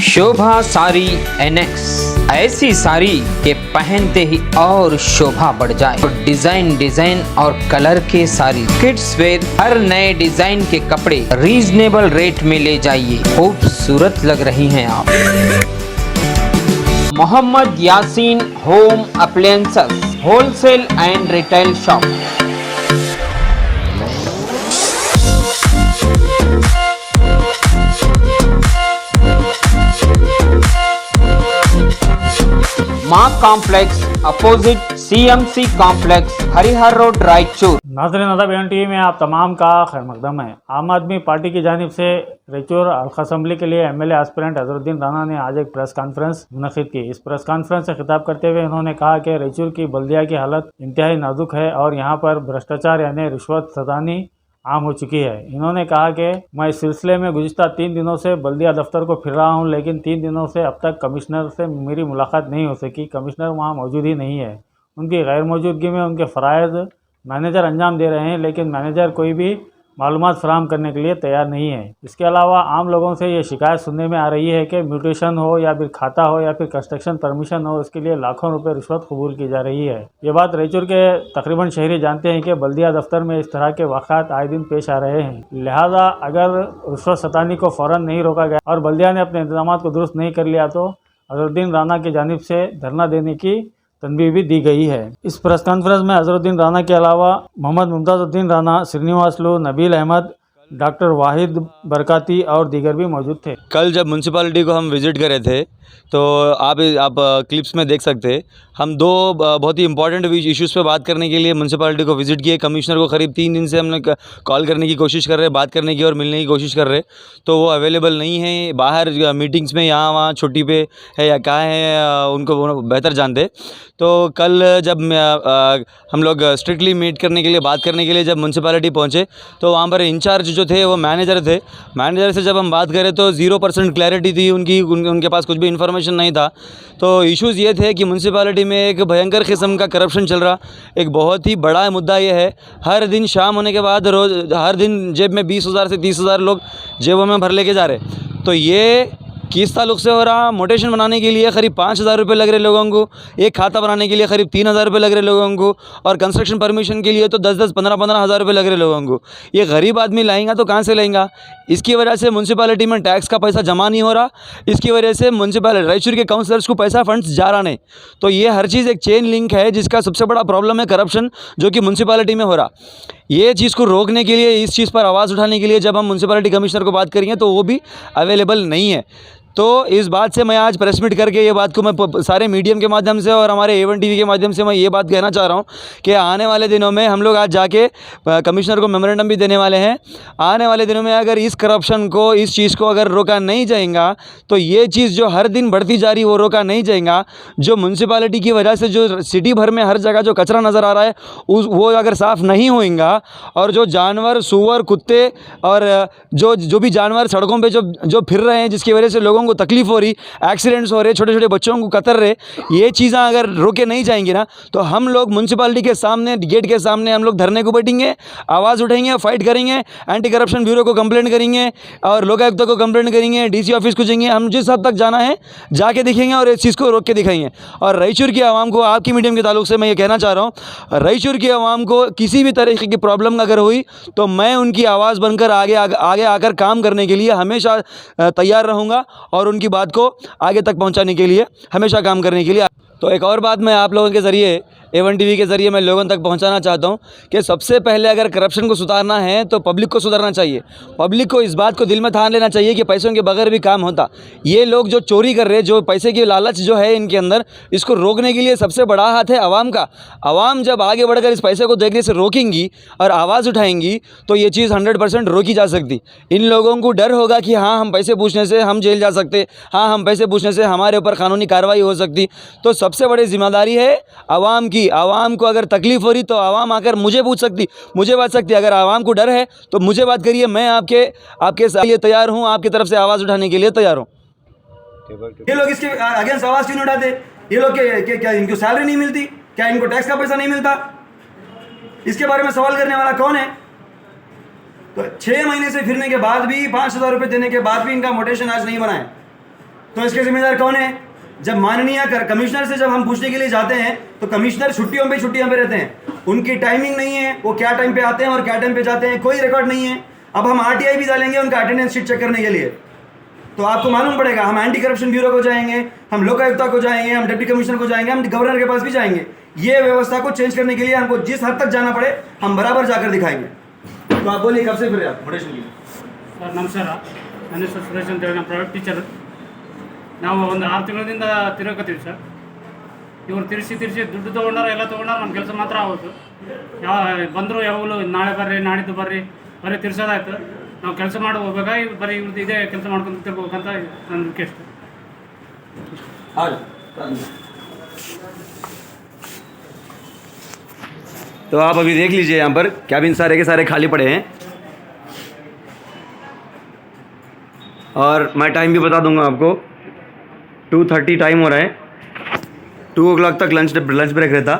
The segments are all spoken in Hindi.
शोभा साड़ी NX, ऐसी साड़ी के पहनते ही और शोभा बढ़ जाए। और डिजाइन और कलर के साड़ी, किड्स वेयर, हर नए डिजाइन के कपड़े रीजनेबल रेट में ले जाइए। खूबसूरत लग रही हैं आप। Mohammed Yasin home appliances wholesale and retail shop. Maa complex opposite CMC complex, Harihar road, Raichur. Nazreen Adab NTV में आप तमाम का खैर मकदम है। आम आदमी पार्टी की जानिब से रायचूर हल्का असम्बली के लिए MLA एस्पिरेंट अजहरुद्दीन राना ने आज एक प्रेस कॉन्फ्रेंस मुनक़िद की। इस प्रेस कॉन्फ्रेंस से खिताब करते हुए उन्होंने कहा कि रायचूर की बल्दिया की हालत इंतहाई नाजुक है और यहाँ पर भ्रष्टाचार यानी रिश्वत सदानी आम हो चुकी है। इन्होंने कहा कि मैं इस सिलसिले में गुज़िश्ता 3 दिनों से बल्दिया दफ्तर को फिर रहा हूं, लेकिन 3 दिनों से अब तक कमिश्नर से मेरी मुलाकात नहीं हो सकी। कमिश्नर वहां मौजूद ही नहीं है। उनकी गैर मौजूदगी में उनके फ़राइज़ मैनेजर अंजाम दे रहे हैं, लेकिन मैनेजर कोई भी मालूमात फराहम करने के लिए तैयार नहीं है। इसके अलावा आम लोगों से ये शिकायत सुनने में आ रही है कि म्यूटेशन हो या फिर खाता हो या फिर कंस्ट्रक्शन परमिशन हो, इसके लिए लाखों रुपए रिश्वत कबूल की जा रही है। ये बात रायचूर के तकरीबन शहरी जानते हैं कि बल्दिया दफ्तर में इस तरह के वाक़ात आए दिन पेश आ रहे हैं। लिहाजा अगर रिश्वत सतानी को फ़ौरन नहीं रोका गया और बल्दिया ने अपने इंतजाम को दुरुस्त नहीं कर लिया तो अजहरुद्दीन राना की जानिब से धरना देने की तनबीह भी दी गई है। इस प्रेस कॉन्फ्रेंस में अजहरुद्दीन राना के अलावा मोहम्मद मुमताजुद्दीन राना, श्रीनिवासलू, नबील अहमद, डॉक्टर वाहिद बरकाती और दीगर भी मौजूद थे। कल जब म्यूनसिपालिटी को हम विज़िट करे थे तो आप क्लिप्स में देख सकते हैं, हम दो बहुत ही इंपॉर्टेंट इश्यूज़ पे बात करने के लिए म्यूनसिपालिटी को विज़िट किए। कमिश्नर को करीब 3 दिन से हम लोग कॉल करने की कोशिश कर रहे हैं, बात करने की और मिलने की कोशिश कर रहे हैं, तो वो अवेलेबल नहीं है। बाहर मीटिंग्स में यहाँ वहाँ छुट्टी पे है या कहाँ है, उनको बेहतर जानते। तो कल जब हम लोग स्ट्रिक्टली मीट करने के लिए, बात करने के लिए जब म्यूनसिपालिटी पहुँचे तो वहाँ पर इंचार्ज जो थे वो मैनेजर थे। मैनेजर से जब हम बात करें तो 0% क्लैरिटी थी उनके पास कुछ भी इन्फॉर्मेशन नहीं था। तो इश्यूज़ ये थे कि म्यूनसिपालिटी में एक भयंकर किस्म का करप्शन चल रहा। एक बहुत ही बड़ा मुद्दा ये है, हर दिन शाम होने के बाद रोज़ हर दिन जेब में 20,000 से 30,000 लोग जेबों में भर लेके जा रहे। तो ये किस ताल्लुक़ से हो रहा? मोटेशन बनाने के लिए करीब 5,000 रुपये लग रहे लोगों को, एक खाता बनाने के लिए करीब 3,000 रुपये लग रहे लोगों को, और कंस्ट्रक्शन परमिशन के लिए तो 10-10, 15-15 हज़ार रुपये लग रहे लोगों को। ये गरीब आदमी लाएंगा तो कहाँ से लाएंगा? इसकी वजह से म्यूनसिपालिटी में टैक्स का पैसा जमा नहीं हो रहा। इसकी वजह से म्यूनसिपालिटी रायचूर के काउंसलर्स को पैसा फंड्स जा रहा नहीं। तो ये हर चीज़ एक चेन लिंक है, जिसका सबसे बड़ा प्रॉब्लम है करप्शन, जो कि म्यूनसिपालिटी में हो रहा। ये चीज़ को रोकने के लिए, इस चीज़ पर आवाज़ उठाने के लिए जब हम म्यूनसिपालिटी कमिश्नर को बात करेंगे तो वो भी अवेलेबल नहीं है। तो इस बात से मैं आज प्रेस मीट करके ये बात को मैं सारे मीडियम के माध्यम से और हमारे A1 TV के माध्यम से मैं ये बात कहना चाह रहा हूँ कि आने वाले दिनों में हम लोग आज जाके कमिश्नर को मेमोरेंडम भी देने वाले हैं। आने वाले दिनों में अगर इस करप्शन को, इस चीज़ को अगर रोका नहीं जाएगा तो ये चीज़ जो हर दिन बढ़ती जा रही वो रोका नहीं जाएगा। जो म्यूनसिपालिटी की वजह से जो सिटी भर में हर जगह जो कचरा नज़र आ रहा है वो अगर साफ़ नहीं होएगा, और जो जानवर, सूअर, कुत्ते और जो भी जानवर सड़कों पर जो फिर रहे हैं, जिसकी वजह से लोगों को तकलीफ हो रही, एक्सीडेंट्स हो रहे, छोटे छोटे बच्चों को कतर रहे, ये चीज़ें अगर रोके नहीं जाएंगी ना तो हम लोग म्यूनसिपालिटी के सामने, गेट के सामने हम लोग धरने को बैठेंगे, आवाज़ उठाएंगे, फाइट करेंगे, एंटी करप्शन ब्यूरो को कंप्लेंट करेंगे और लोकायुक्त को कंप्लेंट करेंगे, DC ऑफिस को जाएंगे। हम जिस हद तक जाना है जाके दिखेंगे और इस चीज़ को रोक के दिखाएंगे। और रायचूर की आवाम को, आपकी मीडियम के ताल्लुक से मैं ये कहना चाह रहा हूँ, रायचूर की आवाम को किसी भी तरीके की प्रॉब्लम अगर हुई तो मैं उनकी आवाज़ बनकर आगे आकर काम करने के लिए हमेशा तैयार रहूँगा और उनकी बात को आगे तक पहुंचाने के लिए हमेशा काम करने के लिए। तो एक और बात मैं आप लोगों के ज़रिए, A1 TV के ज़रिए मैं लोगों तक पहुंचाना चाहता हूं कि सबसे पहले अगर करप्शन को सुधारना है तो पब्लिक को सुधारना चाहिए। पब्लिक को इस बात को दिल में ठान लेना चाहिए कि पैसों के बगैर भी काम होता। ये लोग जो चोरी कर रहे हैं, जो पैसे की लालच जो है इनके अंदर, इसको रोकने के लिए सबसे बड़ा हाथ है आवाम का। आवाम जब आगे बढ़कर इस पैसे को देखने से रोकेंगी और आवाज़ उठाएंगी तो ये चीज़ 100% रोकी जा सकती। इन लोगों को डर होगा कि हाँ, हम पैसे पूछने से हम जेल जा सकते, हाँ, हम पैसे पूछने से हमारे ऊपर कानूनी कार्रवाई हो सकती। तो सबसे बड़ी जिम्मेदारी है आवाम की। आवाम को अगर तकलीफ हो रही तो आवाम आकर मुझे पूछ सकती, मुझे बात सकती। अगर आवाम को डर है तो मुझे बात करिए, मैं आपके लिए तैयार हूँ, आपकी तरफ से आवाज़ उठाने के लिए तैयार हूँ। ये लोग इसके अगेंस्ट आवाज़ क्यों नहीं उठाते? ये लोग क्या इनको सैलरी नहीं मिलती? क्या इनको टैक्स का पैसा नहीं मिलता? इसके बारे में सवाल करने वाला कौन है? तो 6 महीने से फिरने के बाद भी, 5,000 रुपये देने के बाद भी इनका मोटेशन आज नहीं बना है। तो इसके जिम्मेदार कौन है? जब माननीय कमिश्नर से जब हम पूछने के लिए जाते हैं तो कमिश्नर छुट्टियों पे रहते हैं, उनकी टाइमिंग नहीं है, वो क्या टाइम पे आते हैं और क्या टाइम पे जाते हैं, कोई रिकॉर्ड नहीं है। अब हम RTI भी डालेंगे उनका अटेंडेंस शीट चेक करने के लिए, तो आपको मालूम पड़ेगा। हम एंटी करप्शन ब्यूरो को जाएंगे, हम लोकायुक्ता को जाएंगे, हम डिप्टी कमिश्नर को जाएंगे, हम गवर्नर के पास भी जाएंगे। ये व्यवस्था को चेंज करने के लिए हमको जिस हद तक जाना पड़े हम बराबर जाकर दिखाएंगे। तो आप बोलिए कब से फिर आप मोटिवेशन की? ಸರ್ ನಮಸ್ಕಾರ, ನನ್ನ ಹೆಸರು ಸುರೇಶ್ ಅಂತೇಳಿ, ನಾನು ಪ್ರೈವೇಟ್ ಟೀಚರ್. ನಾವು ಒಂದು 6 ತಿಂಗಳಿಂದ ತಿರುಗತ್ತೀವಿ ಸರ್. ಇವ್ರು ತಿರ್ಸಿ ದುಡ್ಡು ತೊಗೊಂಡಾರ, ಎಲ್ಲ ತೊಗೊಂಡಾರ, ನಮ್ಮ ಕೆಲಸ ಮಾತ್ರ ಆಗೋದು. ಬಂದರು ಯಾವಾಗಲೂ ನಾಳೆ ಬರ್ರಿ, ನಾಡಿದ್ದು ಬರ್ರಿ, ಬರೀ ತಿರ್ಸೋದಾಯ್ತು. ನಾವು ಕೆಲಸ ಮಾಡಿ ಹೋಗ್ಬೇಕಾಗಿ ಬರೀ ಇವ್ರದ್ದು ಇದೇ ಕೆಲಸ ಮಾಡ್ಕೊಂಡು ತಿರ್ಬೇಕಂತ ನನ್ನ ರಿಕ್ವೆಸ್ಟ್. तो आप अभी देख लीजिए, यहाँ पर कैबिन सारे के सारे खाली पड़े हैं। और मैं टाइम भी बता दूंगा आपको, 2:30 टाइम हो रहा है। 2 o'clock तक लंच ब्रेक रहता।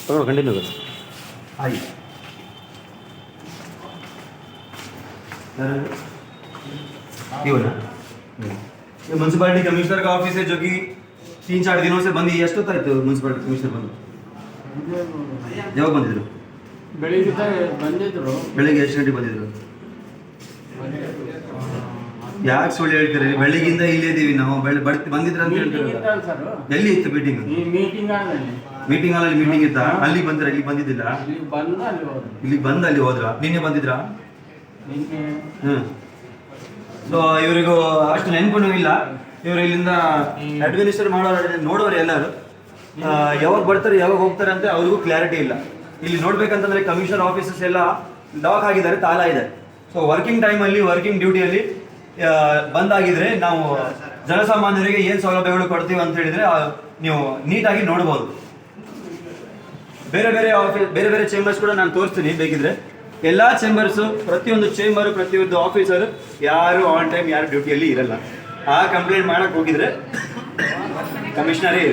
पकड़ो कंटिन्यू करो। आइए ये बोला, ये म्यूनसिपालिटी कमिश्नर का ऑफिस है जो कि 3-4 दिनों से बंद ही है। ಎಷ್ಟು ಹೊತ್ತಾಯ್ತು म्यूनसिपालिटी कमिश्नर ಬಂದು? ಯಾವಾಗ ಬಂದಿದ್ರು? ಬೆಳಿಗ್ಗೆ ಬಂದಿದ್ರು. ಬೆಳಿಗ್ಗೆ ಎಷ್ಟು ಗಂಟೆಗೆ ಬಂದಿದ್ರು? ಯಾಕೆ ಸುಳ್ಳು ಹೇಳ್ತೀರಿ? ಬೆಳಿಗ್ಗೆಯಿಂದ ಇಲ್ಲೇ ಇದೀವಿ ನಾವು, ಬಂದಿದ್ರ ಅಂತ ಹೇಳ್ತೀರಲ್ಲ. ಎಲ್ಲಿ ಇತ್ತು ಮೀಟಿಂಗ್? ಮೀಟಿಂಗ್ ಹಾಲಲ್ಲಿ ಮೀಟಿಂಗ್ ಇತ್ತಾ? ಅಲ್ಲಿ ಬಂದ್ರ? ಇಲ್ಲಿ ಬಂದಿದ್ದಿಲ್ಲ? ಇಲ್ಲಿ ಬಂದು ಅಲ್ಲಿ ಹೋದ್ರ? ನಿನ್ನೆ ಬಂದಿದ್ರಾ? ಸೊ ಇವರಿಗೂ ಅಷ್ಟು ನೆನಪು ಇಲ್ಲ. ಇವರು ಇಲ್ಲಿಂದ ಅಡ್ಮಿನಿಸ್ಟ್ರೇಟ್ ಮಾಡೋರು ನೋಡೋರು ಎಲ್ಲರೂ ಯಾವಾಗ ಬರ್ತಾರೆ ಯಾವಾಗ ಹೋಗ್ತಾರೆ ಅಂತ ಅವ್ರಿಗೂ ಕ್ಲಾರಿಟಿ ಇಲ್ಲ. ಇಲ್ಲಿ ನೋಡ್ಬೇಕಂತಂದ್ರೆ ಕಮಿಷನರ್ ಆಫೀಸಸ್ ಎಲ್ಲ ಲಾಕ್ ಆಗಿದ್ದಾರೆ, ತಾಲ ಇದೆ. ಸೊ ವರ್ಕಿಂಗ್ ಟೈಮಲ್ಲಿ, ವರ್ಕಿಂಗ್ ಡ್ಯೂಟಿಯಲ್ಲಿ ಬಂದಾಗಿದ್ರೆ ನಾವು ಜನಸಾಮಾನ್ಯರಿಗೆ ಏನು ಸೌಲಭ್ಯಗಳು ಕೊಡ್ತೀವಿ ಅಂತ ಹೇಳಿದ್ರೆ ನೀವು ನೀಟಾಗಿ ನೋಡ್ಬೋದು. ಬೇರೆ ಬೇರೆ ಚೇಂಬರ್ಸ್ ಕೂಡ ನಾನು ತೋರಿಸ್ತೀನಿ ಬೇಕಿದ್ರೆ. ಎಲ್ಲ ಚೇಂಬರ್ಸು, ಪ್ರತಿಯೊಂದು ಚೇಂಬರು, ಪ್ರತಿಯೊಂದು ಆಫೀಸರು ಯಾರು ಆನ್ ಟೈಮ್ ಯಾರು ಡ್ಯೂಟಿಯಲ್ಲಿ ಇರಲ್ಲ. ಆ ಕಂಪ್ಲೇಂಟ್ ಮಾಡಕ್ಕೆ ಹೋಗಿದ್ರೆ ಕಮಿಷನರೇ